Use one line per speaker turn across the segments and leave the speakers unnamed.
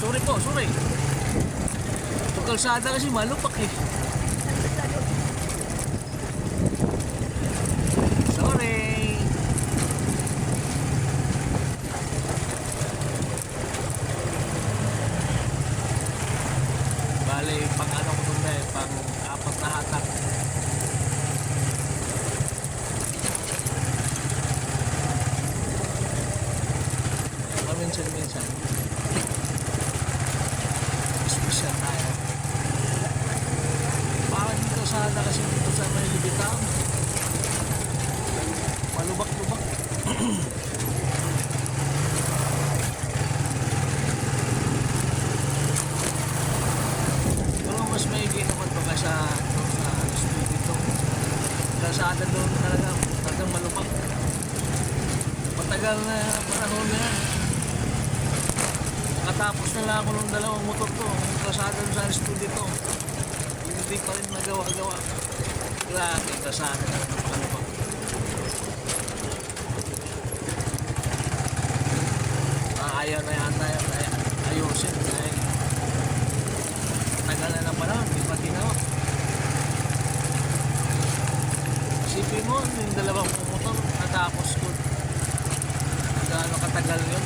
Sorry po, sorry. Ito kalsada kasi malupak eh. Sorry. Bale, pang ano ko doon eh, pang apat na hatak. Paminsan-minsan. Special tayo. Bakit dito sana kasi dito sa may Libitaw? Malubak-lubak. Pero mas maigi naman pagka sa street dito. Kalsada doon talagang malubak. Matagal na panahon na yan. Nakatapos na lang ako ng dalawang motor to. Ang kalsada doon sa street dito. Hindi pa rin nagawa-gawa. Grabe, kalsada na malubak. Ayaw na yan ayusin dahil tagal na naman lang, di pa ginawa. Isipin mo, yung dalawang motor natapos ko. Gaano katagal yun?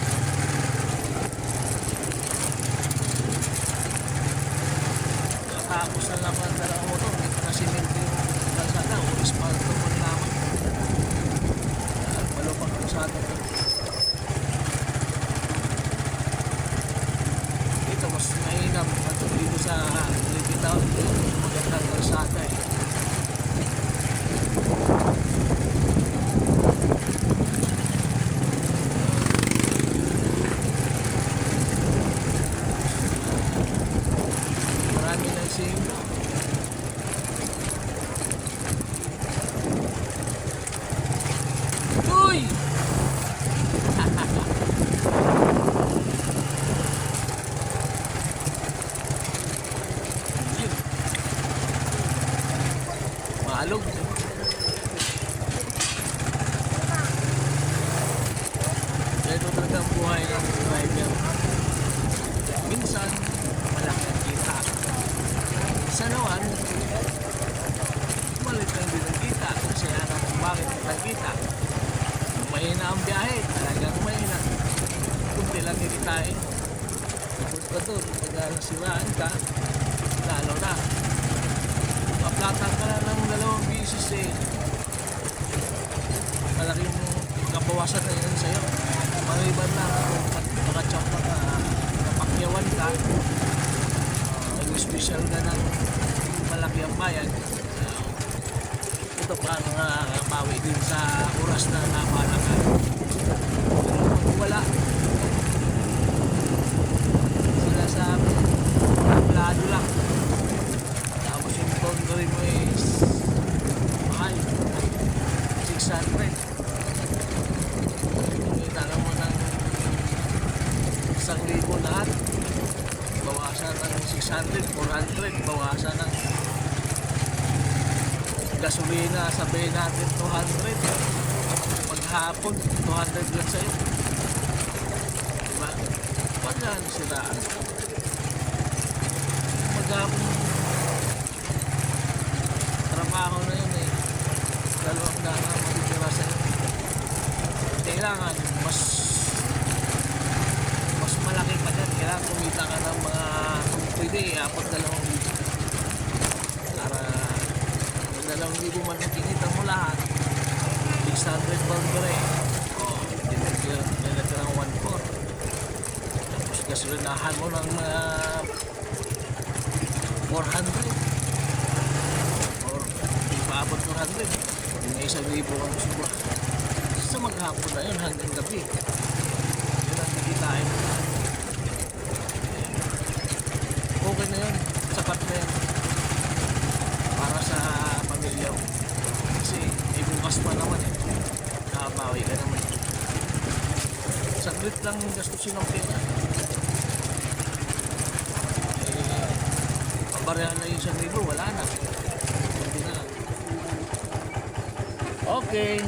Natapos na lang ang dalawang motor, hindi pa nasimento yung kalsada o ispalto mo naman. Malupang kalsada to. Mas mainam at dito sa Libitaw magandang kalsada eh. Marami ng singlo. Uy! Maalog. Ito talaga ang buhay ng driver. Minsan, malaki ang kita. Minsan naman, malit lang din ang kita. Kasi alam kung bakit ang kita. Kung mahina ang biyahe, talagang mahina. Kunti lang kikitain. Tapos pa doon, pag nasiraan ka, lalo na. Maplatan ka na ng dalawang bisis eh. Malaking kabawasan na yun sa'yo. Maliban lang kung makachok ka, napakyawan ka, nag-special ka ng malaki ang bayan. Ito pa ang pawi din sa oras na napala ka. Kung wala, sila sabi, tablado lang. Tapos yung tondoy mo is mahal, 600. Kumita ka mo ng 1,000 lahat. Bawasan ng 600, 400, bawasan ng gasolina, sabihin natin 200. Paghapon, 200 lang sa'yo. Diba? Pag yan sila, maghapon, trabaho na yun eh. 200 ang matitira sa'yo. Kailangan, mas malaki pa dyan. Kailangan kumita ka ng mga, kung pwede, 4-2 libo. Para 2 libo man ang kinita mo lahat, 600 burger eh. O, dinagyan ng 1/4. Tapos gasolinahan mo ng 400. Or, di paabot 400. May 1,000 kang subra. Sa maghapon na yun hanggang gabi. Yun ang kikitain. Okay na yun. Sapat na yun. Para sa pamilya mo. Kasi may bukas pa naman eh. Nakabawi ka naman. Saglit lang gastusin ng pera. Pabarehan na yung 1,000, wala na. Hindi na lang. Okay.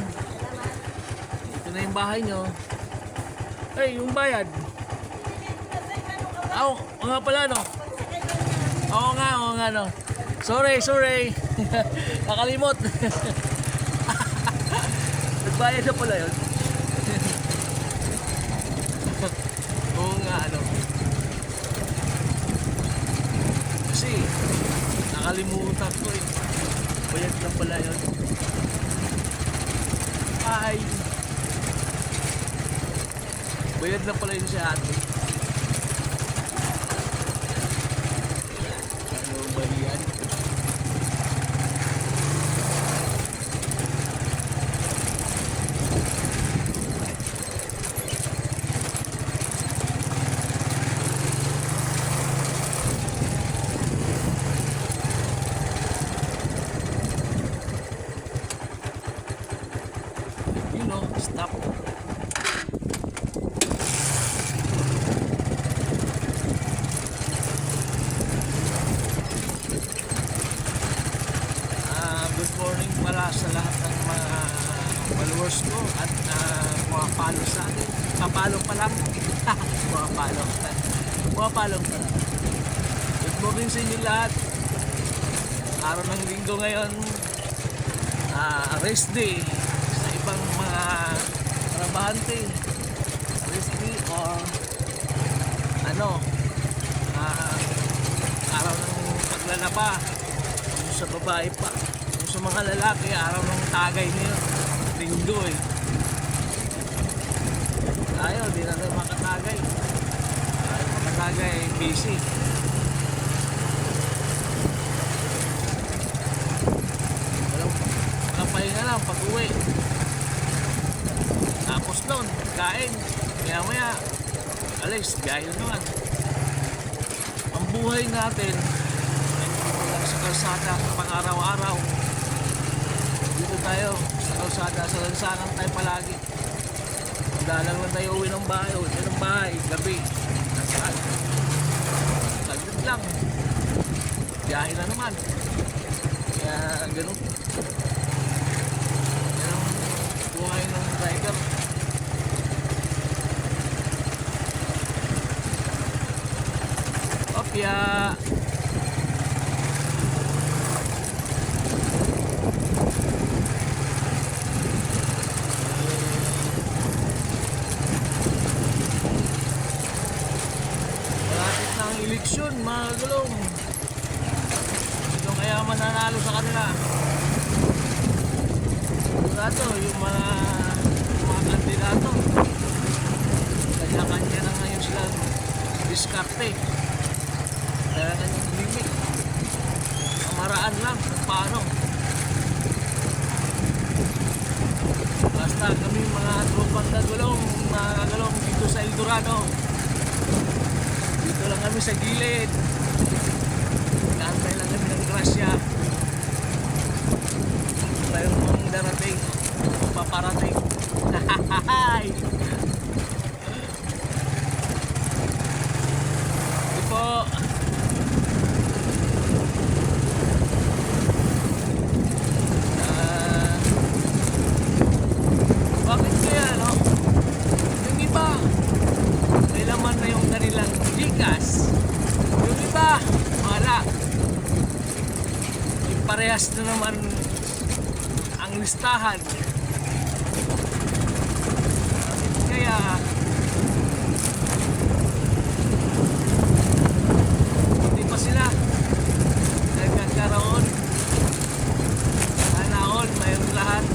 Ito na yung bahay nyo. Hey, yung bayad. Oo nga pala, no? Oo nga, no? Sorry. Nakalimot. Nagbayad na pala yun. Oo nga, ano? Kasi, nakalimutan ko eh. Bayad na pala yun. Ay! Bayad na pala yun si ate. Ano ba yan? Stop. Good morning pala sa lahat ng mga followers ko at pumapalo sa akin. Papalo pa lang. Pumapalo pa lang. Good morning sa inyo lahat. Araw ng linggo ngayon. Rest day sa ibang mga trabahante, rest day or araw ng paglalaba kung sa babae pa, kung sa mga lalaki araw ng tagay ngayon, linggo eh. Tayo di na tayo makatagay, busy. Pahinga lang pag uwi. Tapos nun, kain. Maya alis, biyahe naman. Ang buhay natin ay sa kalsada pang araw-araw. Dito tayo sa kalsada, sa lansangan tayo palagi. Dalang lang tayo uwi ng bahay, gabi. Saglit lang. Biyahe na naman. Kaya ganun. Buhay ng driver. Opya. Malapit na ang eleksyon, mga gulong. Sino kaya mananalo sa kanila? Yung mga kandidato, kanya-kanya na ngayon silang diskarte. Kaya kanyang limit. Kamaraan lang kung paano. Basta kami mga tropang kagulong dito sa El Dorado. Dito lang kami sa gilid. Kaantay lang kami ng grasya. Tayo mga darating, paparating. Hahahay! Ito po. Bakit kaya, no? Yung iba, may laman na yung kanilang Gcash. Yung iba, wala. Yung parehas na naman ang listahan. Kaya hindi pa sila nagkakaroon. Sana all mayroon lahat.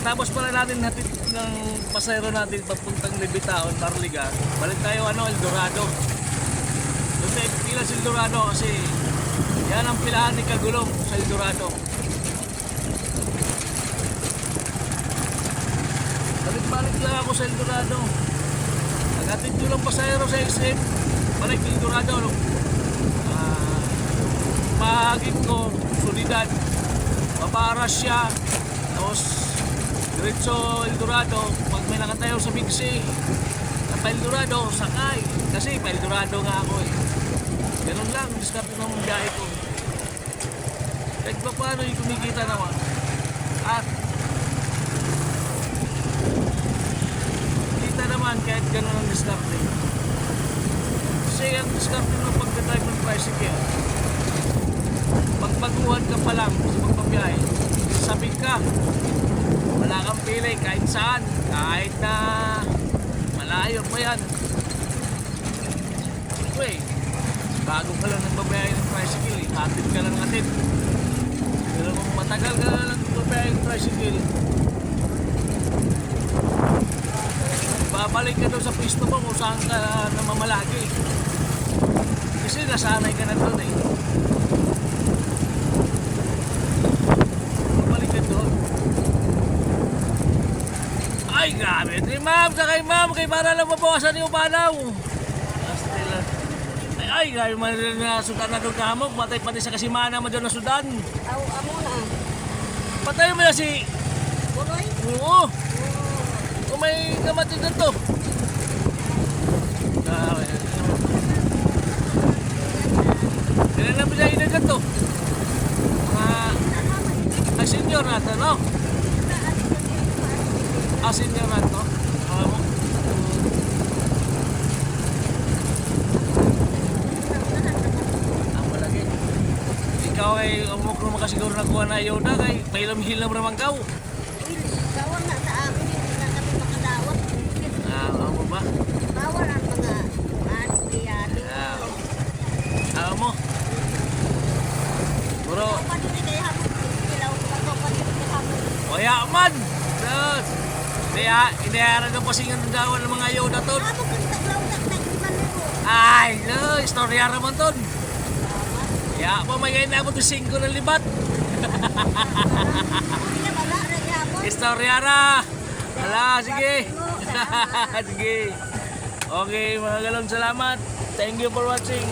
Natapos pala natin hatid ng pasayro natin papuntang Libitaon, Tarliga. Balik tayo El Dorado. Doon tayo pila sa El Dorado kasi yan ang pilahan ni Kagulong sa El Dorado. Balik lang ako sa El Dorado. Naghatid ko lang pasayro sa SM. Balik El Dorado. Pahagin ko, Solidad. Paparas siya. Tapos diretso El Dorado. Pag may nakatayo sa Big C na pa El Dorado, sakay. Kasi pa El Dorado nga ako eh. Ganun lang, diskarte ng biyahe ko. Kahit pa paano yung kumikita naman. At kita naman kahit gano'n ang diskarte. Kasi ang diskarte ng pagdadrive ng tricycle, pagbaguhan ka pa lang sa pagpabiyahe, sabik ka, wala kang pili kahit saan, kahit na malayo pa yan. Anyway, bago ka lang nagbabiyahe ng tricycle, hatid ka lang hatid. Pero kung matagal ka lang nagbabiyahe ng tricycle, babalik ka doon sa pwesto mo kung saan ka namamalagi. Kasi nasanay ka na doon eh. Babalik ka doon. Ay, grabe. Kay ma'am, kay para lang mabawasan yung panaw. Ay, grabe man rin na sudan na doon kahamog. Matay pati sa kasimana mo doon na sudan.
Amo na.
Patay mo na si...
Buroy?
Oo. Kung may kamatid na to. Kailan na pinay na to? Mga senior na to, no? Senior na to? Alam mo? Ang malaki. Ikaw ay umok naman ka siguro nakuha na ayuda kay pailam-hilam ramang kaw.
Bawal na sa amin, hindi na kami makadawat.
Ano ba?
Bawal ang mga aniyado.
Alam mo? Bro,
Panunin kayo hamon, kilaw ko ako, panunin kayo hamon.
kaya man! Sus! Kaya, inayaran ng pasingan ng gawa ng mga ayuda to.
Amo ko nito, blaw na,
Ay, no, istorya naman to. Kaya pa may na mo to 5 na libat.
Hindi na bala, rin hamon.
Istorya na. Hala, sige. Sige. Okay, mga galong salamat. Thank you for watching.